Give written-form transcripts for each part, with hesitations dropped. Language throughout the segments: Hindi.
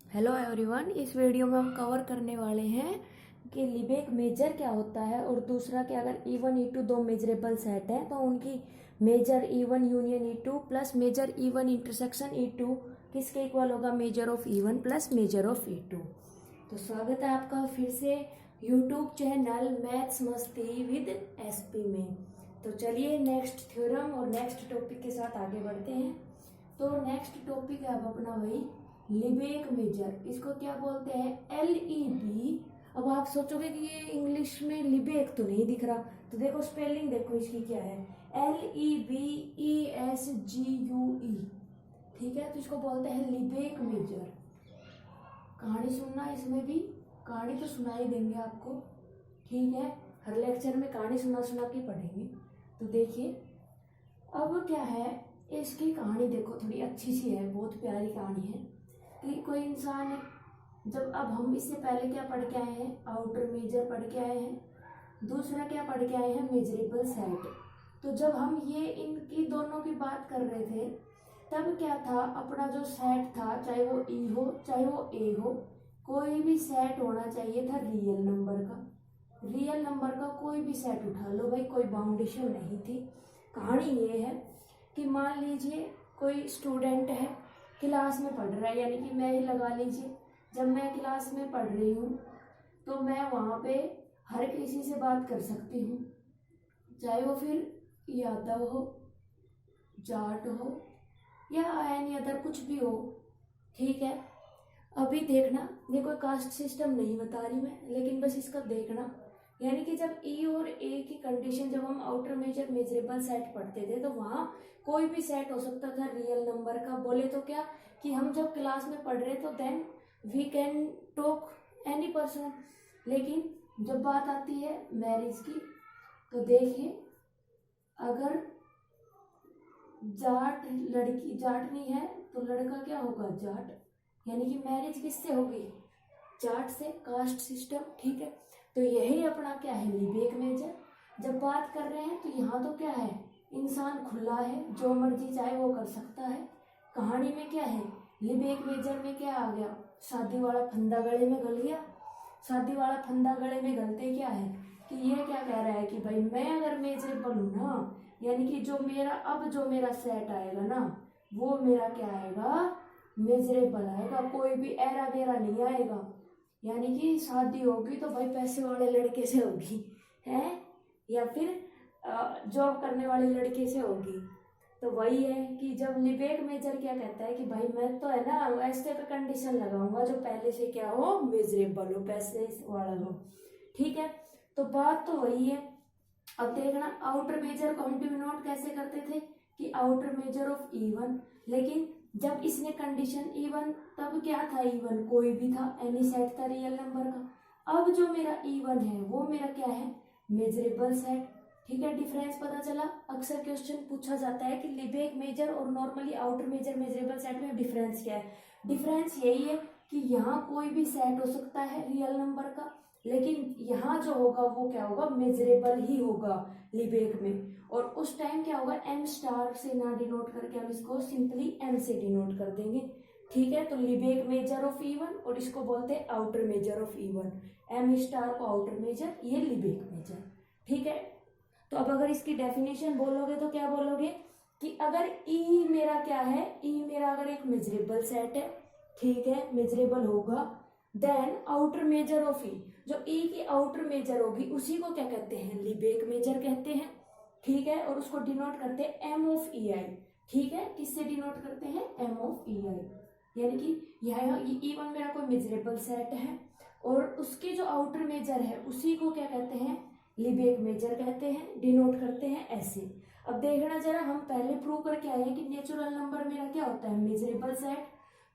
हेलो एवरीवन, इस वीडियो में हम कवर करने वाले हैं कि लिबेक मेजर क्या होता है और दूसरा कि अगर E1 E2 दो मेजरेबल सेट है तो उनकी measure E1 union E2 plus measure E1 intersection E2 किसके इक्वल होगा, measure of E1 plus measure of E2। तो स्वागत है आपका फिर से यूट्यूब चैनल मैथ्स मस्ती विद SP में। तो चलिए नेक्स्ट थ्योरम और नेक्स्ट टॉपिक के साथ आगे बढ़ते हैं। तो नेक्स्ट टॉपिक है अब अपना वही लिबेक मेजर, इसको क्या बोलते हैं, LEB। अब आप सोचोगे कि ये इंग्लिश में लिबेक तो नहीं दिख रहा, तो देखो स्पेलिंग देखो इसकी क्या है, LEBESGUE। ठीक है, तो इसको बोलते हैं लिबेक मेजर। कहानी सुनना, इसमें भी कहानी तो सुना ही देंगे आपको, ठीक है, हर लेक्चर में कहानी सुना सुना के पढ़ेंगे। तो देखिए अब क्या है, इसकी कहानी देखो, थोड़ी अच्छी सी है, बहुत प्यारी कहानी है कि कोई इंसान, जब अब हम इससे पहले क्या पढ़ के आए हैं, आउटर मेजर पढ़ के आए हैं, दूसरा क्या पढ़ के आए हैं, मेजरेबल सेट। तो जब हम ये इनकी दोनों की बात कर रहे थे तब क्या था, अपना जो सेट था, चाहे वो E हो चाहे वो A हो, कोई भी सेट होना चाहिए था रियल नंबर का। रियल नंबर का कोई भी सेट उठा लो भाई, कोई बाउंडेशन नहीं थी। कहानी ये है कि मान लीजिए कोई स्टूडेंट है, क्लास में पढ़ रहा है, यानी कि मैं ही लगा लीजिए, जब मैं क्लास में पढ़ रही हूँ तो मैं वहाँ पे हर किसी से बात कर सकती हूँ, चाहे वो फिर यादव हो, जाट हो या एनी अदर कुछ भी हो। ठीक है, अभी देखना, ये कोई कास्ट सिस्टम नहीं बता रही मैं, लेकिन बस इसका देखना, यानी कि जब E और A की कंडीशन, जब हम आउटर मेजर मेजरेबल सेट पढ़ते थे तो वहाँ कोई भी सेट हो सकता था रियल नंबर का। बोले तो क्या कि हम जब क्लास में पढ़ रहे तो then we can talk any person, लेकिन जब बात आती है मैरिज की तो देखिए, अगर जाट लड़की, जाट नहीं है तो लड़का क्या होगा, जाट, यानी कि मैरिज किससे होगी, जाट से, कास्ट सिस्टम। ठीक है, तो यही अपना क्या है, लिबेक मेजर। जब बात कर रहे हैं तो यहाँ तो क्या है, इंसान खुला है, जो मर्जी चाहे वो कर सकता है। कहानी में क्या है, लिबेक मेजर में क्या आ गया, शादी वाला फंदा गले में गल गया। शादी वाला फंदा गले में गलते क्या है कि ये क्या कह रहा है कि भाई मैं अगर मेजरेबल हूँ ना, यानी कि जो मेरा सेट आएगा ना, वो मेरा क्या आएगा, मेजरेबल आएगा, कोई भी एरा गेरा नहीं आएगा। यानी कि शादी होगी तो भाई पैसे वाले लड़के से होगी है, या फिर जॉब करने वाले लड़के से होगी। तो वही है कि जब लिबेक मेजर क्या कहता है कि भाई मैं तो है ना ऐसे पे कंडीशन लगाऊंगा जो पहले से क्या हो, मेजरेबल हो, पैसे वाला हो। ठीक है, तो बात तो वही है। अब देखना, आउटर मेजर को हम डिनोट कैसे करते थे कि आउटर मेजर ऑफ E1, लेकिन जब इसने कंडीशन E1, तब क्या था, E1 कोई भी था, एनी सेट था रियल नंबर का। अब जो मेरा E1 है वो मेरा क्या है, मेजरेबल सेट। ठीक है, डिफरेंस पता चला। अक्सर क्वेश्चन पूछा जाता है कि लिबेक मेजर और normally outer measure measurable set में डिफरेंस क्या है। डिफरेंस यही है कि यहाँ कोई भी सेट हो सकता है रियल नंबर का, लेकिन यहाँ जो होगा वो क्या होगा, मेजरेबल ही होगा लिबेक में। और उस टाइम क्या होगा, M स्टार से ना डिनोट करके हम इसको सिंपली M से डिनोट कर देंगे। ठीक है, तो लिबेक मेजर ऑफ E1 और इसको बोलते हैं outer measure of E1, M star को आउटर मेजर, ये लिबेक मेजर। ठीक है, तो अब अगर इसकी डेफिनेशन बोलोगे तो क्या बोलोगे कि अगर E मेरा क्या है, E मेरा अगर एक मेजरेबल सेट है, ठीक है, मेजरेबल होगा, then outer measure of E, जो E की आउटर मेजर होगी उसी को क्या कहते हैं, लिबेक मेजर कहते हैं। ठीक है, और उसको डिनोट करते हैं M ऑफ EI। ठीक है, किससे डिनोट करते हैं, M ऑफ EI, यानी कि यह E1 मेरा कोई मेजरेबल सेट है और उसकी जो आउटर मेजर है उसी को क्या कहते हैं, लिबेक मेजर कहते हैं, डिनोट करते हैं ऐसे। अब देखना जरा, हम पहले प्रूव करके आए हैं कि नेचुरल नंबर मेरा क्या होता है, मेजरेबल सेट।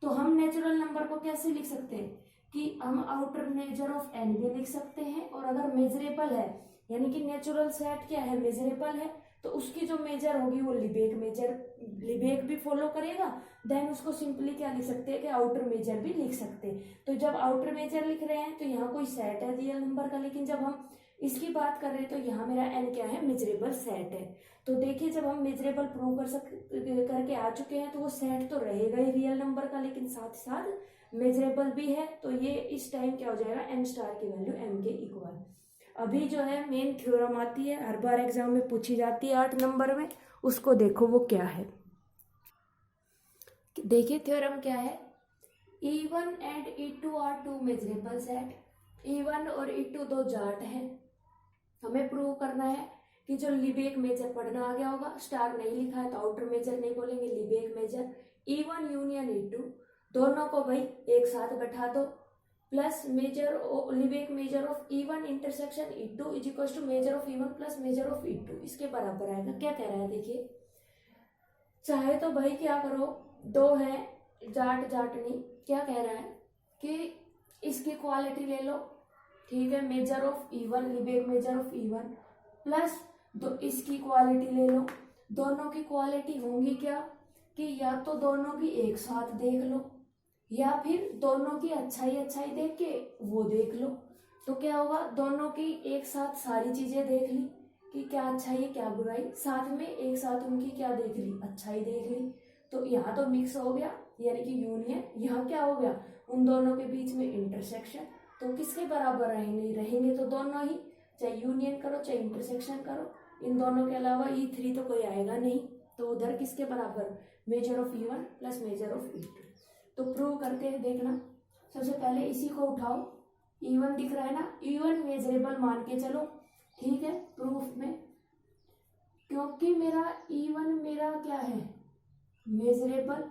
तो हम नेचुरल नंबर को कैसे लिख सकते हैं कि हम आउटर मेजर ऑफ N भी लिख सकते हैं, और अगर मेजरेबल है, यानी कि नेचुरल सेट क्या है, मेजरेबल है, तो उसकी जो मेजर होगी वो लिबेक मेजर, लिबेक भी फॉलो करेगा, देन उसको सिंपली क्या लिख सकते हैं कि आउटर मेजर भी लिख सकते हैं। तो जब आउटर मेजर लिख रहे हैं तो यहाँ कोई सेट है रियल नंबर का, लेकिन जब हम इसकी बात कर रहे हैं तो यहाँ मेरा N क्या है, मेजरेबल सेट है। तो देखिए, जब हम मेजरेबल प्रूव करके आ चुके हैं तो वो सेट तो रहेगा ही रियल नंबर का, लेकिन साथ साथ मेजरेबल भी है, तो ये इस टाइम क्या हो जाएगा, एम स्टार की वैल्यू एम के इक्वल। अभी जो है मेन थ्योरम आती है, हर बार एग्जाम में पूछी जाती है 8 नंबर में, उसको देखो वो क्या है। देखिए थ्योरम क्या है, E1 and E2 are two measurable set. E1 और E2 दो जाट हैं। हमें प्रूव करना है कि जो लिबेक मेजर पढ़ना आ गया होगा, स्टार नहीं लिखा है तो आउटर मेजर नहीं बोलेंगे, Lebesgue major E1 union E2 दोनों को भाई एक साथ बैठा दो, plus measure Lebesgue measure of E1 intersection E2 is equal to measure of E1 plus measure of E2, इसके बराबर आएगा। क्या कह रहा है देखिए, चाहे तो भाई क्या करो, दो है जाट जाटनी, क्या कह रहा है कि इसकी क्वालिटी ले लो, ठीक है, major of E1 Lebesgue measure of E1 plus दो इसकी क्वालिटी ले लो। दोनों की क्वालिटी होंगी क्या कि या तो दोनों की एक साथ देख लो, या फिर दोनों की अच्छाई अच्छाई देख के वो देख लो। तो क्या होगा, दोनों की एक साथ सारी चीजें देख ली कि क्या अच्छाई है क्या बुराई, साथ में एक साथ उनकी क्या देख ली, अच्छाई देख ली। तो यहाँ तो मिक्स हो गया यानी कि यूनियन, यहाँ क्या हो गया, उन दोनों के बीच में इंटरसेक्शन। तो किसके बराबर रहेंगे तो दोनों ही, चाहे यूनियन करो चाहे इंटरसेक्शन करो, इन दोनों के अलावा E3 तो कोई आएगा नहीं, तो उधर किसके बराबर, major of E1 plus measure of E2। तो प्रूव करते हैं, देखना सबसे पहले इसी को उठाओ, E1 दिख रहा है ना, E1 मेजरेबल मान के चलो, ठीक है, प्रूफ में, क्योंकि मेरा E1 मेरा क्या है, मेजरेबल,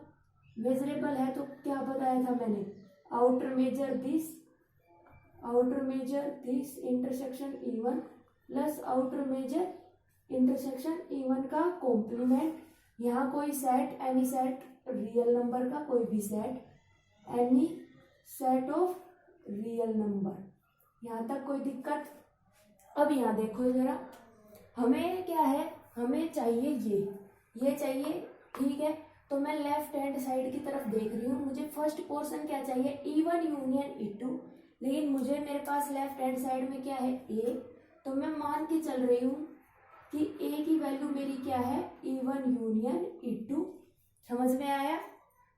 मेजरेबल है तो क्या बताया था मैंने, outer measure this intersection E1 plus outer measure intersection E1 का कॉम्प्लीमेंट। यहाँ कोई set, any set real number का, कोई भी सेट, any set of real number, यहाँ तक कोई दिक्कत। अब यहाँ देखो जरा, हमें क्या है, हमें चाहिए ये चाहिए, ठीक है। तो मैं लेफ्ट हैंड साइड की तरफ देख रही हूँ, मुझे फर्स्ट पोर्शन क्या चाहिए, E1 यूनियन E2, लेकिन मुझे मेरे पास लेफ्ट हैंड साइड में क्या है, A। तो मैं मान के चल रही हूँ कि A की वैल्यू मेरी क्या है, E1 यूनियन E2। समझ में आया?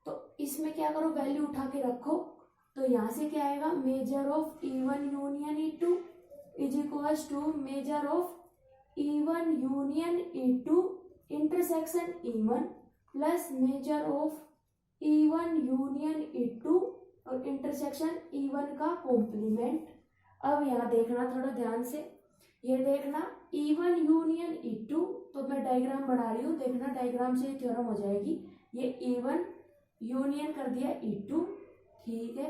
तो इसमें क्या करो, वैल्यू उठा के रखो, तो यहाँ से क्या आएगा, measure of E1 union E2 is equals to measure of E1 union E2 intersection E1 plus measure of E1 union E2 और इंटरसेक्शन E1 का कॉम्प्लीमेंट। अब यहाँ देखना थोड़ा ध्यान से, ये देखना E1 यूनियन E2, तो मैं डायग्राम बना रही हूँ, देखना डायग्राम से थ्योरम हो जाएगी। ये E1 यूनियन कर दिया E2, ठीक है,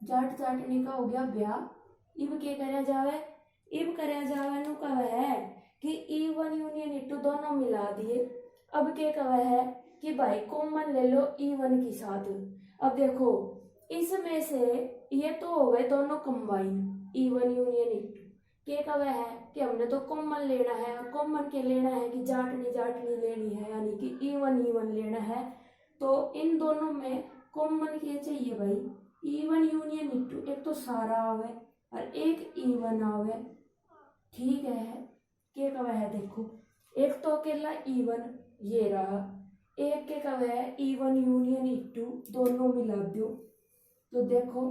जाट जाटने का हो गया ब्याह। इब क्या करा जावे, इब करा जावे नु कह है कि E1 यूनियन E2 दोनों मिला दिए। अब क्या कह है कि भाई कॉमन ले लो E1 के साथ। अब देखो इसमें से ये तो हो गए दोनों कंबाइन, E1 यूनियन E2, क्या कह है कि हमने तो कॉमन लेना है, और कॉमन के लेना है कि जाटनी जाटनी लेनी है, यानी कि E1 लेना है। तो इन दोनों में कॉमन क्या चाहिए भाई, E1 यूनियन E2, एक तो सारा आवे और एक E1 आवे, ठीक है। क्या कह है देखो, एक तो अकेला E1 ये रहा, एक के कह है E1 यूनियन E2, दोनों मिला दो। तो देखो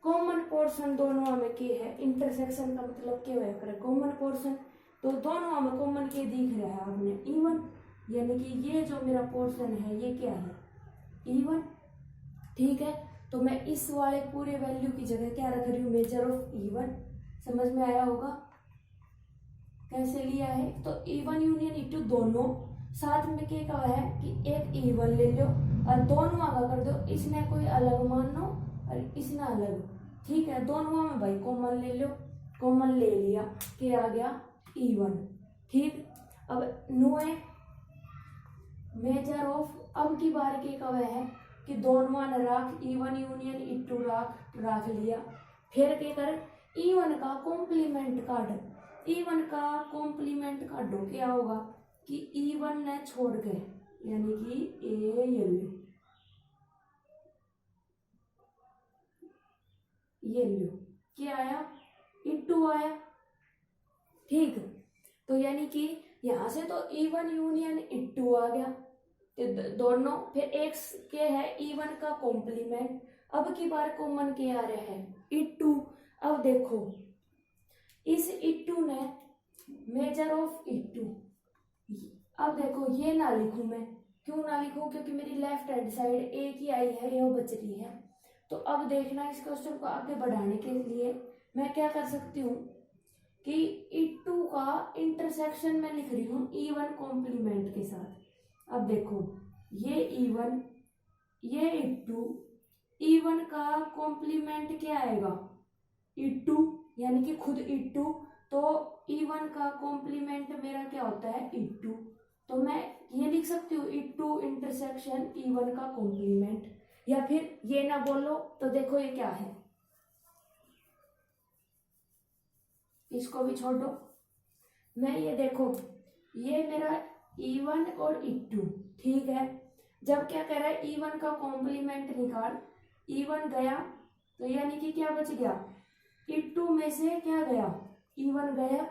कॉमन पोर्शन दोनों में के है, इंटरसेक्शन का मतलब क्या है करे, कॉमन पोर्शन। तो दोनों में कॉमन के दिख रहा है आपने E1, यानी कि ये जो मेरा पोर्शन है ये क्या है, E1, ठीक है। तो मैं इस वाले पूरे वैल्यू की जगह क्या रख रही हूँ, मेजर ऑफ E1। समझ में आया होगा कैसे लिया है। तो E1 यूनियन E2 दोनों साथ में क्या कहा है कि एक E1 ले लो और दोनों आगा कर दो, इसने कोई अलग मान लो और इसने अलग, ठीक है। दोनों में भाई कॉमन ले लो, कॉमन ले लिया, क्या आ गया E1, ठीक। अब नो है मेजर ऑफ, अब की बार के कहा है कि दोनों ने राख E1 यूनियन E2 राख लिया, फिर क्या कर E1 का कॉम्प्लीमेंट काट, E1 का कॉम्प्लीमेंट काटो, क्या होगा कि E1 ने छोड़ के, यानी कि ये लो क्या आया, E2 आया, ठीक। तो यानी कि यहां से तो E1 यूनियन E2 आ गया, तो दोनों, फिर एक के है E1 का कॉम्प्लीमेंट। अब की बार कॉमन क्या आ रहा है, E2। अब देखो इस E2 ने मेजर ऑफ E2, अब देखो ये ना लिखूं मैं, क्यों ना लिखूं, क्योंकि मेरी लेफ्ट हैंड साइड एक ही आई है, यह बच रही है। तो अब देखना इस क्वेश्चन को आगे बढ़ाने के लिए मैं क्या कर सकती हूँ कि E2 का इंटरसेक्शन मैं लिख रही हूँ E1 कॉम्प्लीमेंट के साथ। अब देखो ये E1 ये E2, E1 का कॉम्प्लीमेंट क्या आएगा, E2, यानी कि खुद E2, तो E1 का कॉम्प्लीमेंट मेरा क्या होता है E2। तो मैं ये लिख सकती हूँ E2 इंटरसेक्शन E1 का कॉम्प्लीमेंट, या फिर ये ना बोलो तो देखो ये क्या है, इसको भी छोड़ दो। मैं ये देखो ये मेरा E1 और E2, ठीक है। जब क्या कह रहा है E1 का कॉम्प्लीमेंट निकाल, E1 गया तो यानी कि क्या बच गया, E2 में से क्या गया, E1 गया।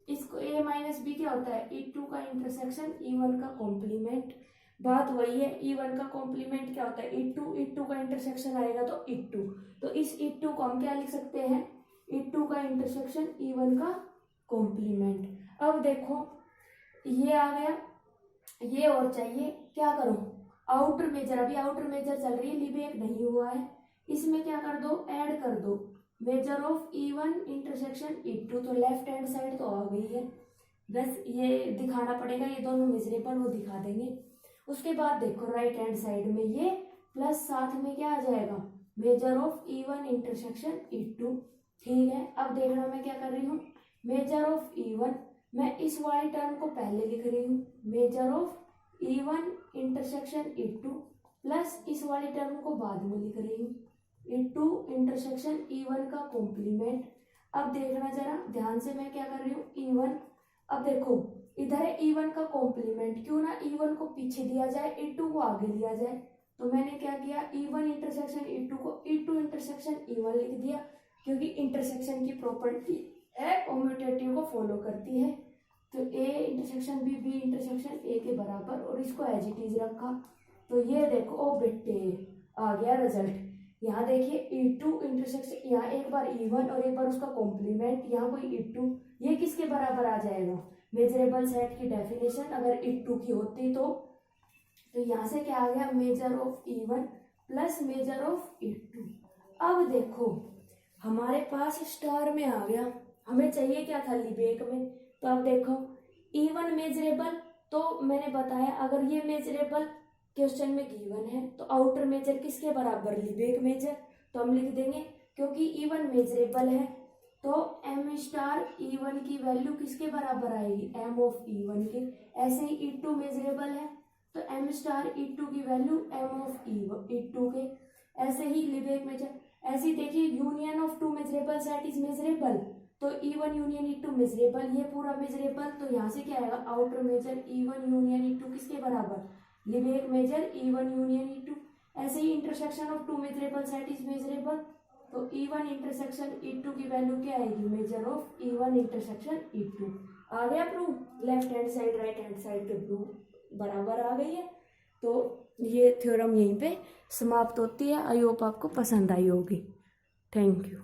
इसको A माइनस बी क्या होता है, E2 का इंटरसेक्शन E1 का कॉम्प्लीमेंट। बात वही है, E1 का कॉम्प्लीमेंट क्या होता है E2, E2 का इंटरसेक्शन आएगा तो E2। तो इस E2 को हम क्या लिख सकते हैं, E2 का इंटरसेक्शन E1 का कॉम्प्लीमेंट। अब देखो ये आ गया, ये और चाहिए, क्या करो आउटर मेजर, अभी आउटर मेजर चल रही है, लिबेक नहीं हुआ है, इसमें क्या कर दो, ऐड कर दो major of E1 intersection E2। तो लेफ्ट हैंड साइड तो आ गई है, बस ये दिखाना पड़ेगा, ये दोनों मेजरेबल वो दिखा देंगे। उसके बाद देखो राइट हैंड साइड में ये प्लस साथ में क्या आ जाएगा, major of E1 intersection E2, ठीक है। अब देखना मैं क्या कर रही हूँ, मेजर ऑफ E1, मैं इस वाली टर्म को पहले लिख रही हूँ, major of E1 intersection E2, plus इस वाली टर्म को बाद में लिख रही हूँ, E2 इंटरसेक्शन E1 का कॉम्प्लीमेंट। अब देखना जरा ध्यान से, मैं क्या कर रही हूँ E1, अब देखो इधर है E1 का कॉम्प्लीमेंट, क्यों ना E1 को पीछे दिया जाए, E2 को आगे लिया जाए। तो मैंने क्या किया, E1 इंटरसेक्शन E2 को E2 इंटरसेक्शन E1 लिख दिया, क्योंकि इंटरसेक्शन की प्रॉपर्टी है कॉम्यूटेटिव को फॉलो करती है। तो A intersection B intersection A के बराबर, और इसको एज इट इज रखा। तो ये देखो ओ बेटे आ गया रिजल्ट। यहाँ देखिए E2 इंटरसेक्शन, यहाँ एक बार E1 और एक बार उसका कॉम्प्लीमेंट, यहाँ कोई E2, ये किसके बराबर आ जाएगा, मेजरेबल सेट की डेफिनेशन अगर E2 की होती तो यहाँ से क्या आ गया, major of E1 plus measure of E2। अब देखो हमारे पास स्टार में आ गया, हमें चाहिए क्या था लिबेक में। तो अब देखो E1 मेजरेबल, तो मैंने बताया अगर ये मेजरेबल क्वेश्चन में गिवन है तो आउटर मेजर किसके बराबर, लिबेक मेजर। तो हम लिख देंगे क्योंकि E1 मेजरेबल है तो M स्टार E1 की वैल्यू किसके बराबर आएगी, M ऑफ E1 के। ऐसे ही E2 मेजरेबल है तो M स्टार E2 की वैल्यू M ऑफ E2 के। ऐसे ही लिबेक मेजर, ऐसे ही देखिए union of two measurable set is measurable, तो E1 यूनियन E2 मेजरेबल, ये पूरा मेजरेबल। तो यहाँ से क्या आएगा, outer major E1 union E2 किसके बराबर, Lebesgue major E1 union E2। ऐसे ही intersection of two measurable set is measurable, तो E1 इंटरसेक्शन E2 की वैल्यू क्या आएगी, major of E1 intersection E2। आ गया proof, left hand side right hand side के प्रूफ बराबर आ गई है। तो ये थ्योरम यहीं पे समाप्त होती है। आई होप आपको पसंद आई होगी। Thank you.